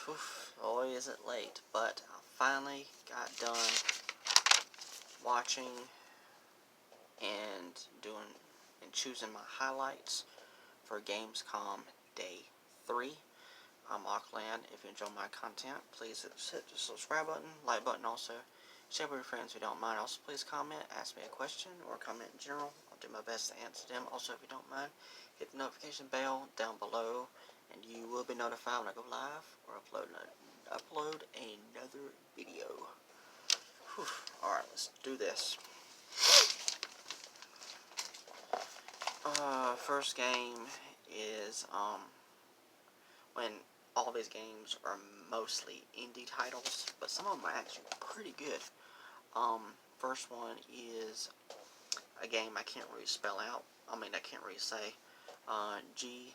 Boy, is it late, but I finally got done watching and choosing my highlights for Gamescom Day 3. I'm Auckland. If you enjoy my content, please hit the subscribe button, like button also. Share with your friends if you don't mind. Also, please comment, ask me a question, or comment in general. I'll do my best to answer them. Also, if you don't mind, hit the notification bell down below, and you will be notified when I go live or upload another video. Alright, let's do this. First game is, when all these games are mostly indie titles, but some of them are actually pretty good. First one is a game I can't really spell out. I can't really say. G-E-S-T-A-L-T,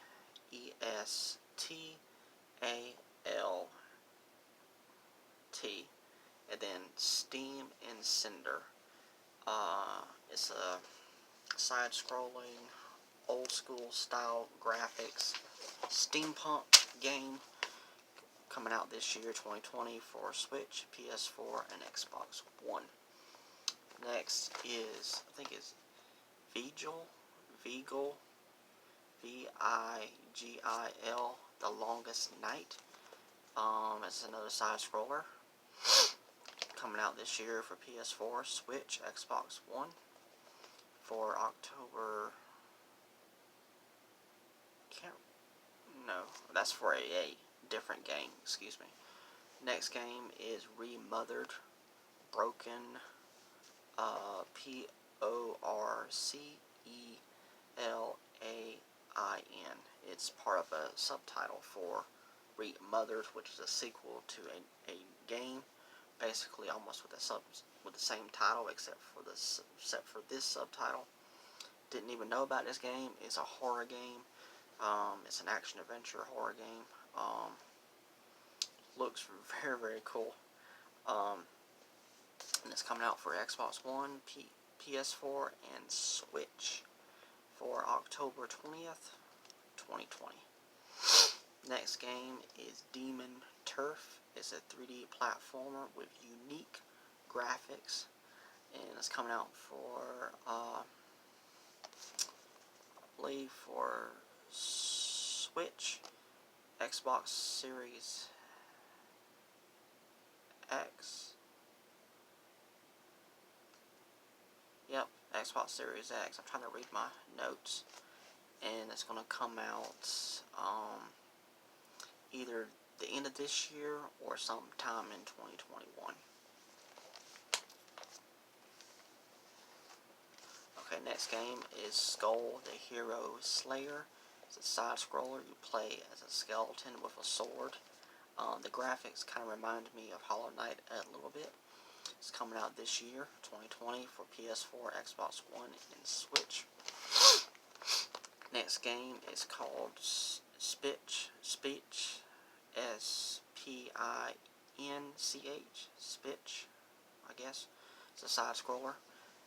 and then Steam and Cinder. It's a side-scrolling, old-school style graphics steampunk game coming out this year, 2020, for Switch, PS4, and Xbox One. Next is, I think it's Vigil, V-I-G-I-L, The Longest Night. It's another side-scroller coming out this year for PS4, Switch, Xbox One for October. That's for a different game, excuse me. Next game is Remothered Broken, P-O-R-C-E-L-A-I-N. It's part of a subtitle for Remothered, which is a sequel to a game, basically almost with the same title, except for this subtitle. Didn't even know about this game. It's a horror game. It's an action-adventure horror game. Looks very, very cool. And it's coming out for Xbox One, PS4, and Switch for October 20th, 2020. Next game is Demon Turf. It's a 3D platformer with unique graphics, and it's coming out for, I believe, for Switch, Xbox Series X. Yep, Xbox Series X. I'm trying to read my notes. And it's going to come out either the end of this year or sometime in 2021. Okay, next game is Skull the Hero Slayer. It's a side-scroller. You play as a skeleton with a sword. The graphics kind of remind me of Hollow Knight a little bit. It's coming out this year, 2020, for PS4, Xbox One, and Switch. Next game is called Spitch, S-P-I-N-C-H, Spitch, I guess. It's a side-scroller.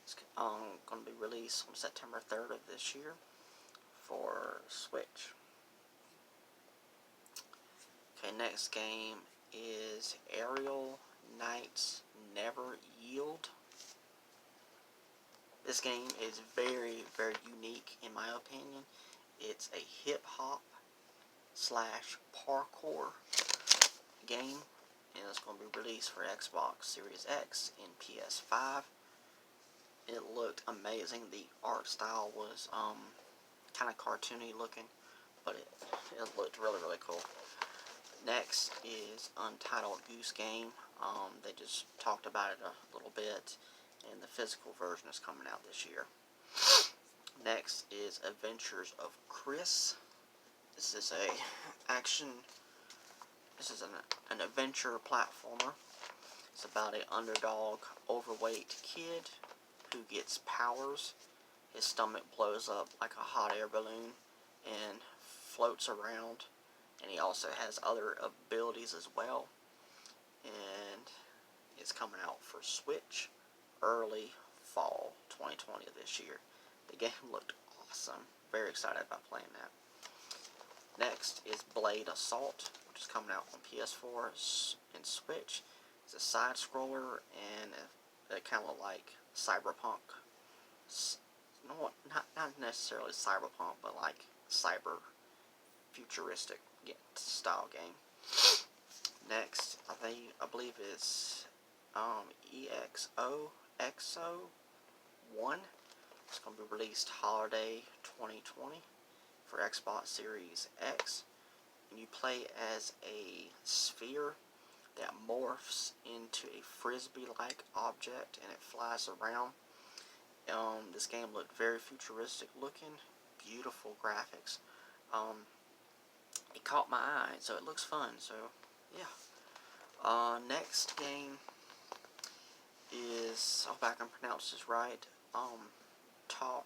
It's going to be released on September 3rd of this year for Switch. Okay, next game is Aerial Knights Never Yield. This game is very, very unique in my opinion. It's a hip-hop / parkour game, and it's going to be released for Xbox Series X and PS5. It looked amazing. The art style was kind of cartoony looking, but it looked really, really cool. Next is Untitled Goose Game. They just talked about it a little bit, and the physical version is coming out this year. Next is Adventures of Chris. This is an adventure platformer. It's about an underdog, overweight kid who gets powers. His stomach blows up like a hot air balloon and floats around. And he also has other abilities as well. And it's coming out for Switch early fall 2020 of this year. The game looked awesome. Very excited about playing that. Next is Blade Assault, which is coming out on PS4 and Switch. It's a side scroller, and it kind of like cyberpunk. No, not necessarily cyberpunk, but like cyber futuristic style game. Next, I believe it's EXO-1. It's going to be released holiday 2020 for Xbox Series X. And you play as a sphere that morphs into a frisbee-like object, and it flies around. This game looked very futuristic looking, beautiful graphics. It caught my eye, so it looks fun. So yeah. Next game is, I hope I can pronounce this right. Tamarian.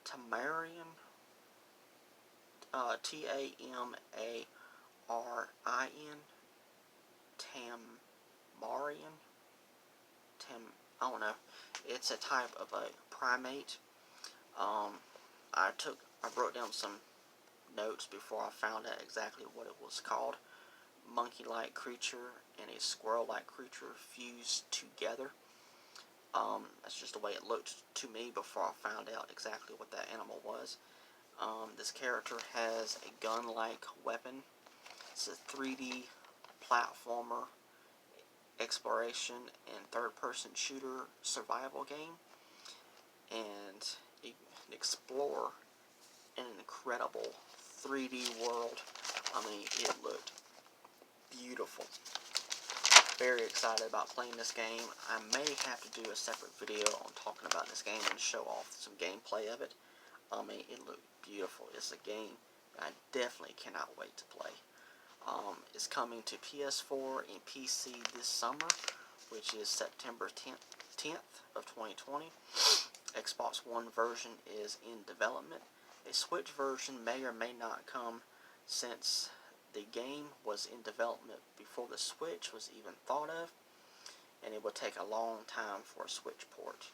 Tamarian. Tamarian. I don't know. It's a type of a primate. I wrote down some notes before I found out exactly what it was called. Monkey-like creature and a squirrel-like creature fused together. That's just the way it looked to me before I found out exactly what that animal was. This character has a gun-like weapon. It's a 3D platformer, exploration, and third-person shooter survival game. And you can explore an incredible 3D world. I mean, it looked beautiful. Very excited about playing this game. I may have to do a separate video on talking about this game and show off some gameplay of it. I mean, it looked beautiful. It's a game that I definitely cannot wait to play. It's coming to PS4 and PC this summer, which is September 10th of 2020. Xbox One version is in development. A Switch version may or may not come, since the game was in development before the Switch was even thought of, and it would take a long time for a Switch port.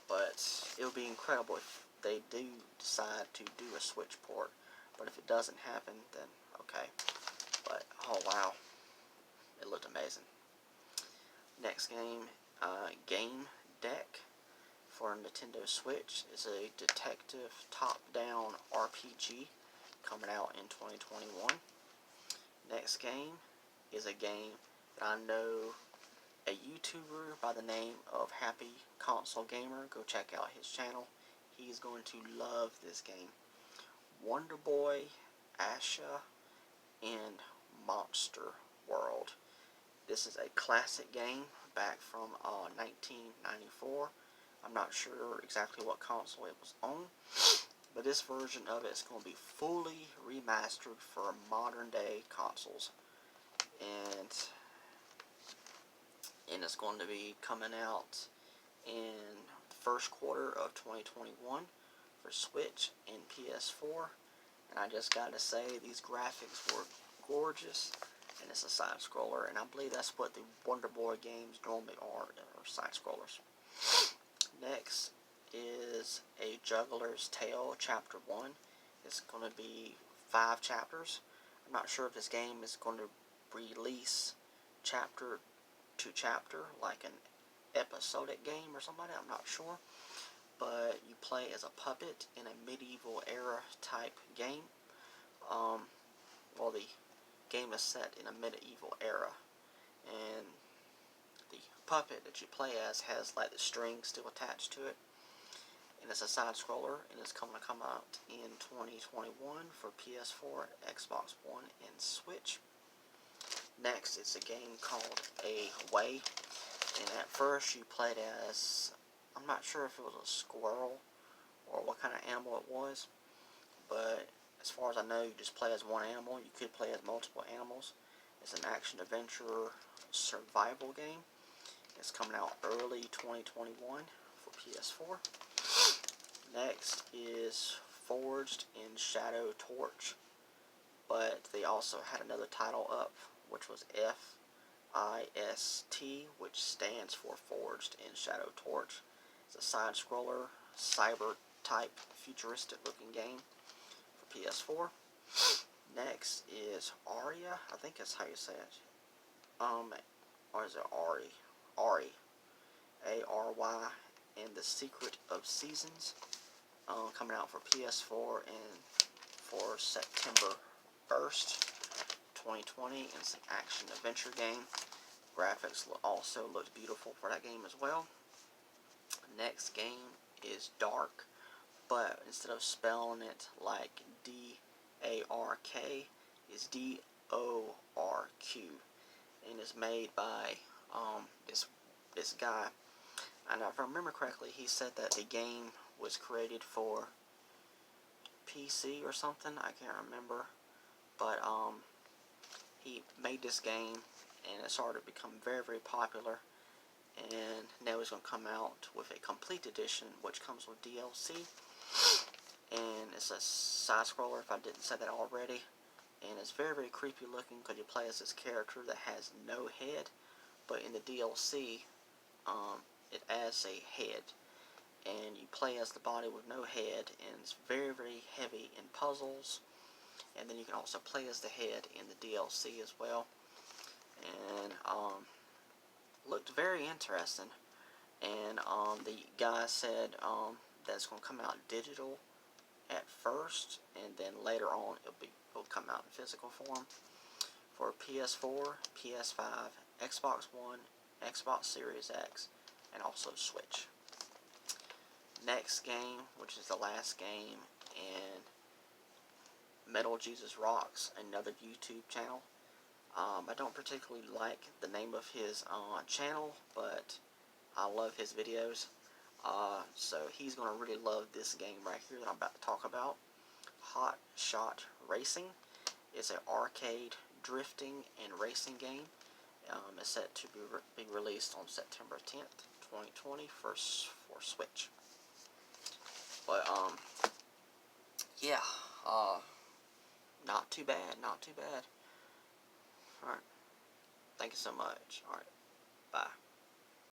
But it would be incredible if they do decide to do a Switch port. But if it doesn't happen, then okay. But oh wow, it looked amazing. Next game, Game Deck for Nintendo Switch, is a detective top-down RPG coming out in 2021. Next game is a game that I know a YouTuber by the name of Happy Console Gamer. Go check out his channel. He's going to love this game. Wonder Boy, Asha, and Monster World. This is a classic game back from 1994. I'm not sure exactly what console it was on, but this version of it is going to be fully remastered for modern day consoles, and it's going to be coming out in the first quarter of 2021 for Switch and PS4. And I just gotta say, these graphics were gorgeous, and it's a side scroller, and I believe that's what the Wonder Boy games normally are side scrollers. Next is A Juggler's Tale Chapter 1. It's going to be 5 chapters. I'm not sure if this game is going to release chapter to chapter, like an episodic game or something like that. I'm not sure. But you play as a puppet in a medieval era type game. Well, the game is set in a medieval era, and the puppet that you play as has like the strings still attached to it, and it's a side scroller, and it's going to come out in 2021 for PS4, Xbox One, and Switch. Next, it's a game called Away, and at first you played as, I'm not sure if it was a squirrel or what kind of animal it was, but as far as I know, you just play as one animal. You could play as multiple animals. It's an action-adventure survival game. It's coming out early 2021 for PS4. Next is Forged in Shadow Torch, but they also had another title up, which was FIST, which stands for Forged in Shadow Torch. It's a side-scroller, cyber-type, futuristic-looking game for PS4. Next is Aria. I think that's how you say it. Or is it Ari? Ari. A-R-Y. And the Secret of Seasons. Coming out for PS4 and for September 1st, 2020. It's an action-adventure game. Graphics also looked beautiful for that game as well. Next game is Dark, but instead of spelling it like D-A-R-K, it's D-O-R-Q, and it's made by this guy. And if I remember correctly, he said that the game was created for PC or something. I can't remember, but he made this game, and it started to become very, very popular. And now it's going to come out with a complete edition, which comes with DLC. And it's a side scroller, if I didn't say that already. And it's very, very creepy looking because you play as this character that has no head. But in the DLC, it adds a head. And you play as the body with no head. And it's very, very heavy in puzzles. And then you can also play as the head in the DLC as well. And looked very interesting. And the guy said that it's going to come out digital at first, and then later on it'll come out in physical form for PS4, PS5, Xbox One, Xbox Series X, and also Switch. Next game, which is the last game in Metal Jesus Rocks, another YouTube channel. I don't particularly like the name of his channel, but I love his videos. So he's going to really love this game right here that I'm about to talk about. Hot Shot Racing. It's an arcade drifting and racing game. It's set to be released on September 10th, 2020 for Switch. But, yeah, not too bad, not too bad. Alright, thank you so much. Alright, bye.